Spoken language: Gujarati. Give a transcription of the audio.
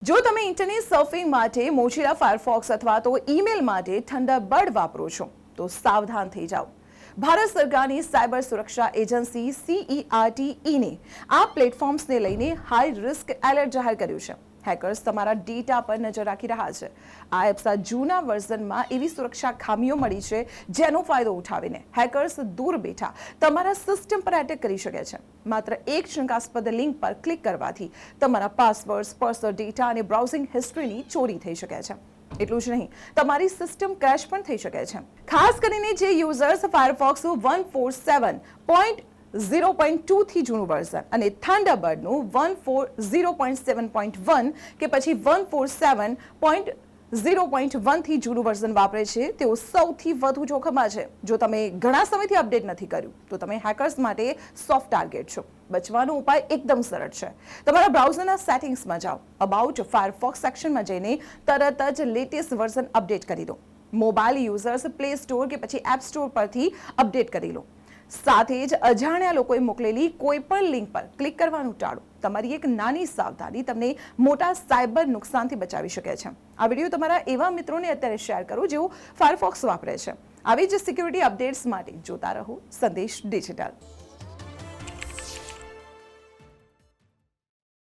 જો તમે ઇન્ટરનેટ સર્ફિંગ માટે મોઝિલા ફાયરફોક્સ અથવા તો ઈમેલ માટે થંડરબર્ડ વાપરો છો તો સાવધાન થઈ જાઓ. ભારત સરકારની સાયબર સુરક્ષા એજન્સી CERT-ને આ પ્લેટફોર્મ્સને લઈને હાઈ રિસ્ક એલર્ટ જાહેર કર્યું છે. હેકર્સ તમારા ડેટા પર નજર રાખી રહ્યા છે. આ એપ્સના જૂના વર્ઝનમાં એવી સુરક્ષા ખામીઓ મળી છે જેનો ફાયદો ઉઠાવીને હેકર્સ દૂર બેઠા તમારા સિસ્ટમ પર એટેક કરી શકે છે. માત્ર એક શંકાસ્પદ લિંક પર ક્લિક કરવાથી તમારા પાસવર્ડ્સ, પર્સનલ ડેટા અને બ્રાઉઝિંગ હિસ્ટ્રીની ચોરી થઈ શકે છે. એટલું જ નહીં, તમારી સિસ્ટમ ક્રેશ પણ થઈ શકે છે. ખાસ કરીને જે યુઝર્સ ફાયરફોક્સ 147.0.2 થી જૂનું વર્ઝન અને થંડરબર્ડનું 140.7.1 કે પછી 147.0.1 થી જૂનું વર્ઝન વાપરે છે તેઓ સૌથી વધુ જોખમમાં છે. જો તમે ઘણા સમયથી અપડેટ નથી કર્યું તો તમે હેકર્સ માટે સોફ્ટ ટાર્ગેટ છો. બચવાનો ઉપાય એકદમ સરળ છે. તમારા બ્રાઉઝરના સેટિંગ્સમાં જાઓ, અબાઉટ ફાયરફોક્સ સેક્શનમાં જઈને તરત જ લેટેસ્ટ વર્ઝન અપડેટ કરી દો. મોબાઈલ યુઝર્સ પ્લે સ્ટોર કે પછી એપ સ્ટોર પરથી અપડેટ કરી લો. સાથે જ અજાણ્યા લોકોએ મોકલેલી કોઈ પણ લિંક પર ક્લિક કરવાનું ટાળો. તમારી એક નાની સાવધાની તમને મોટા સાયબર નુકસાનથી બચાવી શકે છે. આ વિડીયો તમારા એવા મિત્રોને અત્યારે શેર કરો જેઓ ફાયરફોક્સ વાપરે છે. આવી જ સિક્યુરિટી અપડેટ્સ માટે જોતા રહો સંદેશ ડિજિટલ.